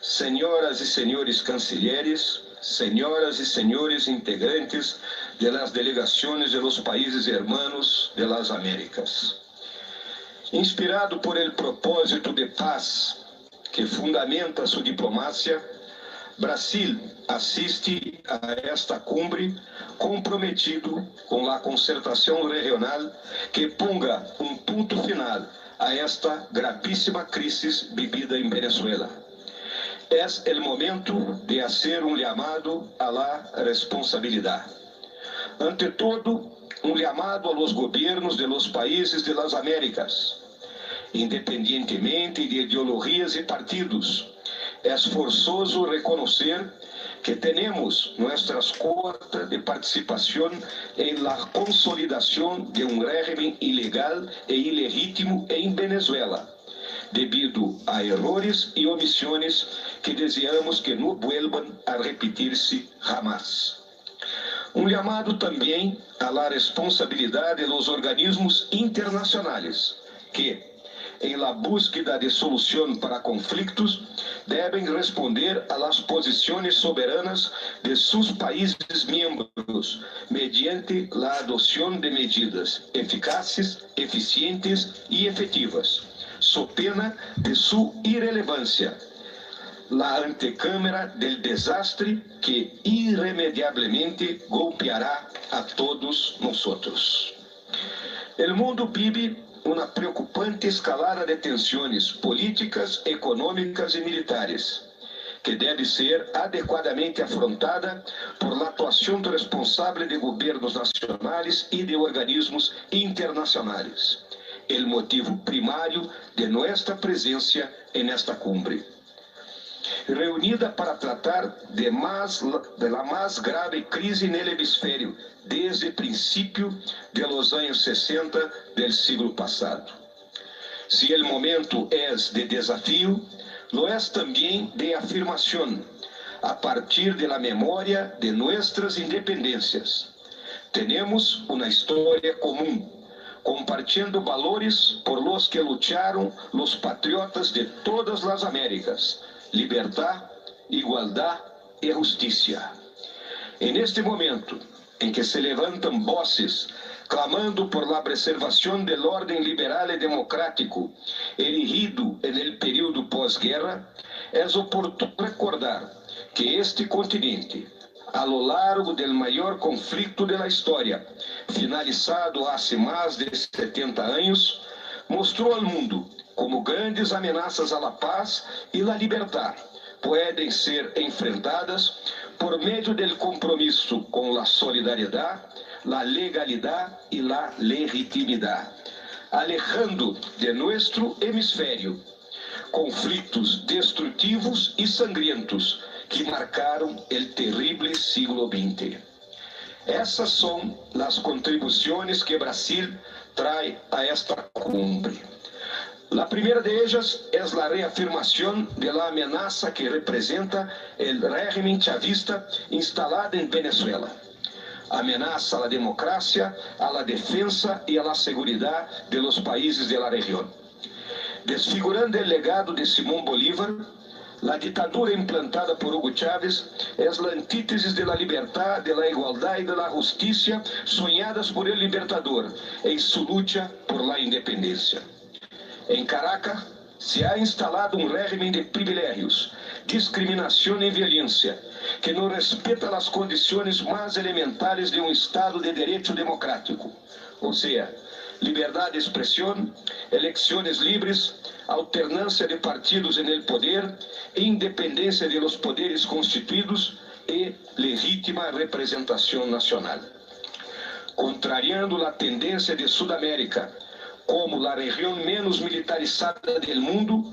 Senhoras e senhores cancilleres, senhoras y señores integrantes de las delegaciones de los países hermanos de las Américas. Inspirado por el propósito de paz que fundamenta su diplomacia, Brasil assiste a esta cumbre comprometido com a concertação regional que ponga um ponto final a esta gravíssima crise vivida em Venezuela. É o momento de fazer um chamado a la responsabilidade. Ante todo, um chamado a los gobiernos de los países de las Américas, independientemente de ideologias e partidos. É forçoso reconhecer que temos nossas cotas de participação em la consolidação de um régimen ilegal e ilegítimo em Venezuela, devido a errores e omissões que desejamos que não vuelvan a repetir-se jamais. Um chamado também a la responsabilidade dos organismos internacionais, que, em la búsqueda de solução para conflitos, devem responder a las posições soberanas de seus países membros, mediante la adoção de medidas eficazes, eficientes e efetivas, so pena de sua irrelevância, la antecâmara del desastre que irremediablemente golpeará a todos nós. O mundo vive uma preocupante escalada de tensões políticas, econômicas e militares, que deve ser adequadamente afrontada por la atuação responsável de governos nacionais e de organismos internacionais. O motivo primário de nossa presença em esta cumbre. Reunida para tratar de la mais grave crise no hemisfério desde o princípio de los anos 60 del siglo passado. Se o momento é de desafio, lo é também de afirmação, a partir de la memória de nossas independências. Temos uma história comum, compartilhando valores por los que lutaram los patriotas de todas as Américas: liberdade, igualdade e justiça. En este momento em que se levantam voces clamando por la preservação del orden liberal e democrático erigido en el período pós-guerra, é oportuno recordar que este continente, a lo largo del maior conflicto de la história, finalizado há mais de 70 anos, mostrou ao mundo como grandes ameaças à la paz e la liberdade podem ser enfrentadas por meio do compromisso com a solidariedade, a legalidade e a legitimidade, alejando de nosso hemisfério conflitos destrutivos e sangrientos que marcaram o terrível siglo XX. Essas são as contribuições que Brasil traz a esta cumbre. A primeira de ellas é a reafirmação da ameaça que representa o régimen chavista instalado em Venezuela. Ameaça à democracia, à defesa e à segurança de los países de la região. Desfigurando o legado de Simón Bolívar, a ditadura implantada por Hugo Chávez é a antítese de la liberdade, de la igualdade e de la justiça sonhadas por el libertador em sua luta por la independência. Em Caracas, se ha instalado um régimen de privilégios, discriminação e violência, que não respeita as condições mais elementares de um Estado de direito democrático, ou seja, liberdade de expressão, eleições livres, alternância de partidos no poder, independência de los poderes constituídos e legítima representação nacional. Contrariando a tendência de Sudamérica, como a região menos militarizada do mundo,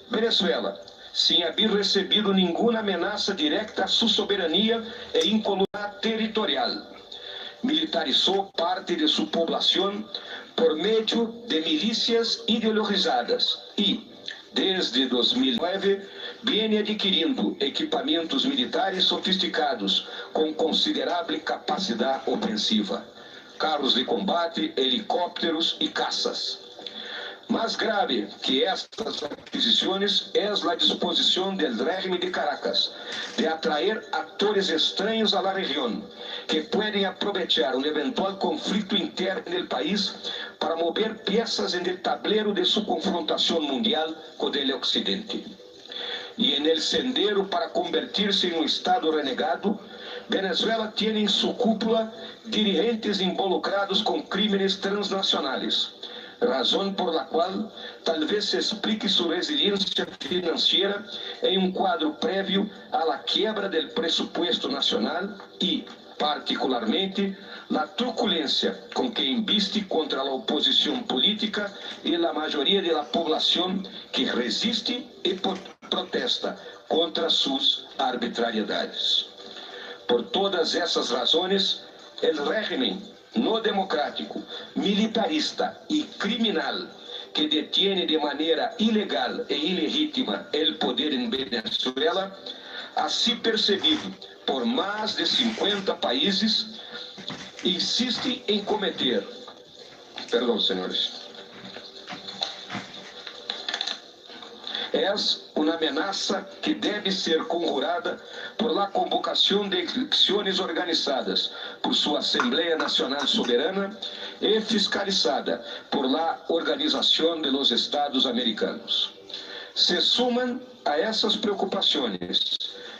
Venezuela, sem haver recebido nenhuma ameaça direta à sua soberania e incolumidade territorial, militarizou parte de sua população por meio de milícias ideologizadas e, desde 2009, vem adquirindo equipamentos militares sofisticados com considerável capacidade ofensiva, carros de combate, helicópteros e caças. Más grave que estas adquisiciones es la disposición del régimen de Caracas de atraer actores extraños a la región que pueden aprovechar un eventual conflicto interno en el país para mover piezas en el tablero de su confrontación mundial con el Occidente. Y en el sendero para convertirse en un Estado renegado, Venezuela tiene en su cúpula dirigentes involucrados con crímenes transnacionales, razón por la cual tal vez se explique su resiliencia financiera en un cuadro previo a la quiebra del presupuesto nacional y, particularmente, la truculencia con que embiste contra la oposición política y la mayoría de la población que resiste y protesta contra sus arbitrariedades. Por todas esas razones, el régimen no democrático, militarista y criminal que detiene de manera ilegal e ilegítima el poder en Venezuela, así percebido por más de 50 países, insiste en cometer, perdón, señores, es una amenaza que debe ser conjurada por la convocación de elecciones organizadas por su Asamblea Nacional Soberana y fiscalizada por la Organización de los Estados Americanos. Se suman a esas preocupaciones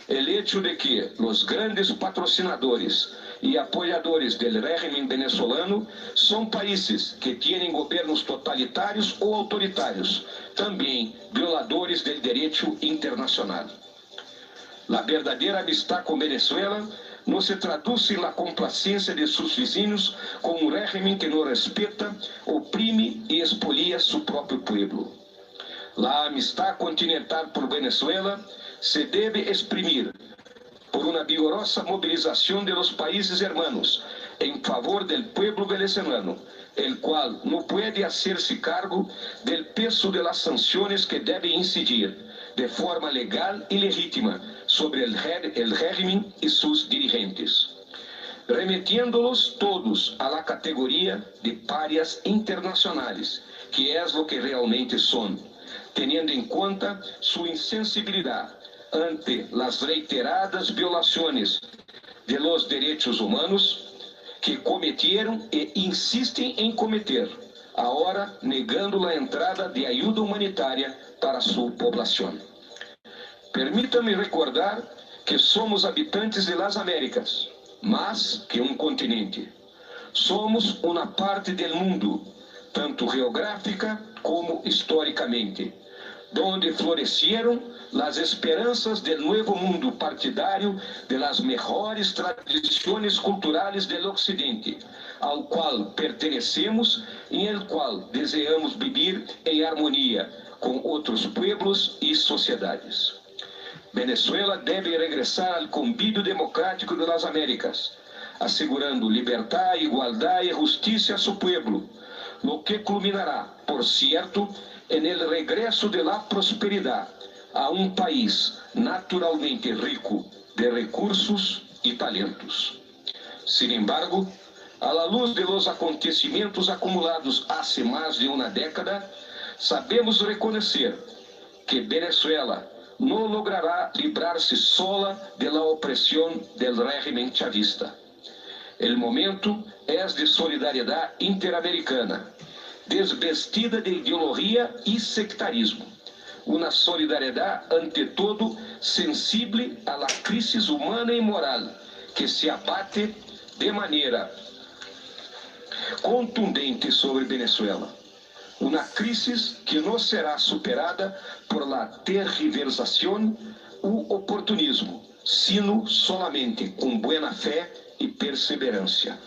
el hecho de que los grandes patrocinadores y apoyadores del régimen venezolano son países que tienen gobiernos totalitarios o autoritarios, también violadores del derecho internacional. La verdadera amistad con Venezuela no se traduce en la complacencia de sus vecinos con un régimen que no respeta, oprime y expolia su propio pueblo. La amistad continental por Venezuela se debe exprimir por una vigorosa movilización de los países hermanos en favor del pueblo venezolano, el cual no puede hacerse cargo del peso de las sanciones que debe incidir de forma legal y legítima sobre el régimen y sus dirigentes, remitiéndolos todos a la categoría de parias internacionales, que es lo que realmente son, teniendo en cuenta su insensibilidad ante las reiteradas violaciones de los derechos humanos que cometieron e insisten en cometer, ahora negando la entrada de ayuda humanitaria para su población. Permítame recordar que somos habitantes de las Américas, más que un continente. Somos una parte del mundo, tanto geográfica como históricamente, donde florecieron las esperanzas del nuevo mundo partidario de las mejores tradiciones culturales del Occidente, al cual pertenecemos y en el cual deseamos vivir en armonía con otros pueblos y sociedades. Venezuela debe regresar al convivio democrático de las Américas, asegurando libertad, igualdad y justicia a su pueblo, lo que culminará, por cierto, en el regreso de la prosperidad a un país naturalmente rico de recursos y talentos. Sin embargo, a la luz de los acontecimientos acumulados hace más de una década, sabemos reconocer que Venezuela no logrará librarse sola de la opresión del régimen chavista. El momento es de solidaridad interamericana, desvestida de ideología y sectarismo. Una solidaridad ante todo sensible a la crisis humana y moral que se abate de manera contundente sobre Venezuela. Una crisis que no será superada por la tergiversación u oportunismo, sino solamente con buena fe y perseverancia.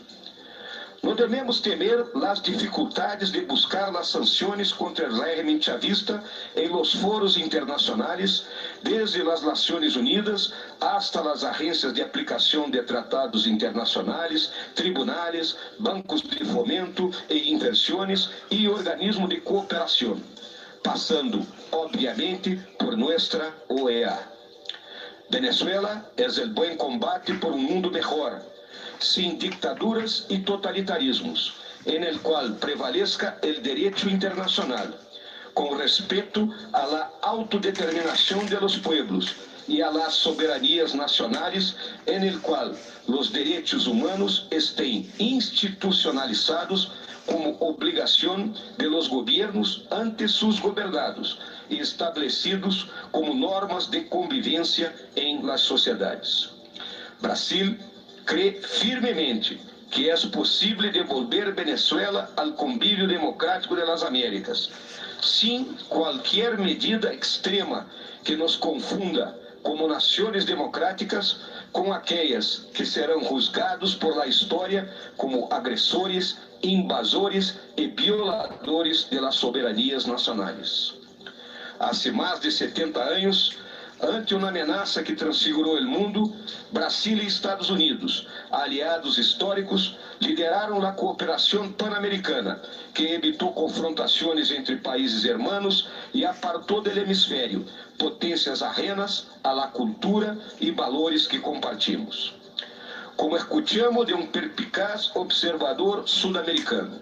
No debemos temer las dificultades de buscar las sanciones contra el régimen chavista en los foros internacionales, desde las Naciones Unidas hasta las agencias de aplicación de tratados internacionales, tribunales, bancos de fomento e inversiones y organismos de cooperación, pasando, obviamente, por nuestra OEA. Venezuela es el buen combate por un mundo mejor, sin dictaduras y totalitarismos, en el cual prevalezca el derecho internacional con respeto a la autodeterminación de los pueblos y a las soberanías nacionales, en el cual los derechos humanos estén institucionalizados como obligación de los gobiernos ante sus gobernados y establecidos como normas de convivencia en las sociedades. Brasil cree firmemente que es posible devolver Venezuela al convivio democrático de las Américas, sin cualquier medida extrema que nos confunda como naciones democráticas con aquellas que serán juzgados por la historia como agresores, invasores y violadores de las soberanías nacionales. Hace más de 70 años, ante uma ameaça que transfigurou o mundo, Brasil e Estados Unidos, aliados históricos, lideraram a cooperação pan-americana, que evitou confrontações entre países hermanos e apartou do hemisfério potências ajenas a la cultura e valores que compartimos. Como escuchamos de um perspicaz observador sul-americano,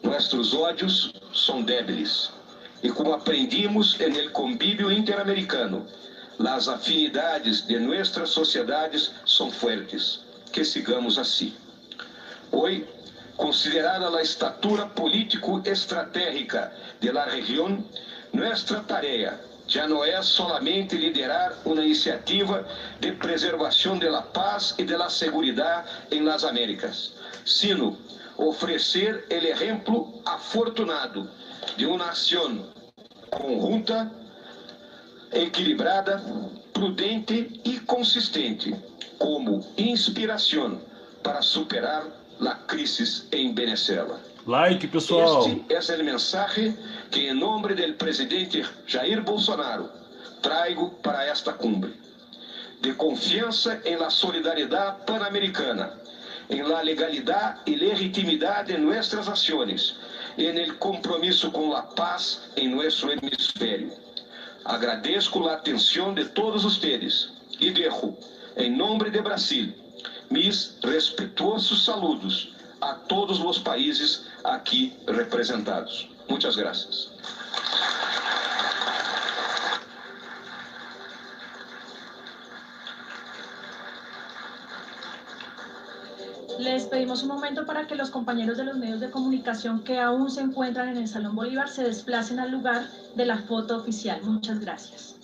nossos ódios são débiles. E como aprendimos en el convívio interamericano, las afinidades de nuestras sociedades son fuertes. Que sigamos así. Hoy, considerada la estatura político-estratégica de la región, nuestra tarea ya no es solamente liderar una iniciativa de preservación de la paz y de la seguridad en las Américas, sino ofrecer el ejemplo afortunado de uma ação conjunta, equilibrada, prudente e consistente, como inspiração para superar a crise em Venezuela. Like, pessoal. Este é o mensagem que, em nome do presidente Jair Bolsonaro, trago para esta cumbre. De confiança em la solidariedade pan-americana, em la legalidade e legitimidade de nossas ações, en el compromiso con la paz en nuestro hemisferio. Agradezco la atención de todos ustedes y dejo, en nombre de Brasil, mis respetuosos saludos a todos los países aquí representados. Muchas gracias. Les pedimos un momento para que los compañeros de los medios de comunicación que aún se encuentran en el Salón Bolívar se desplacen al lugar de la foto oficial. Muchas gracias.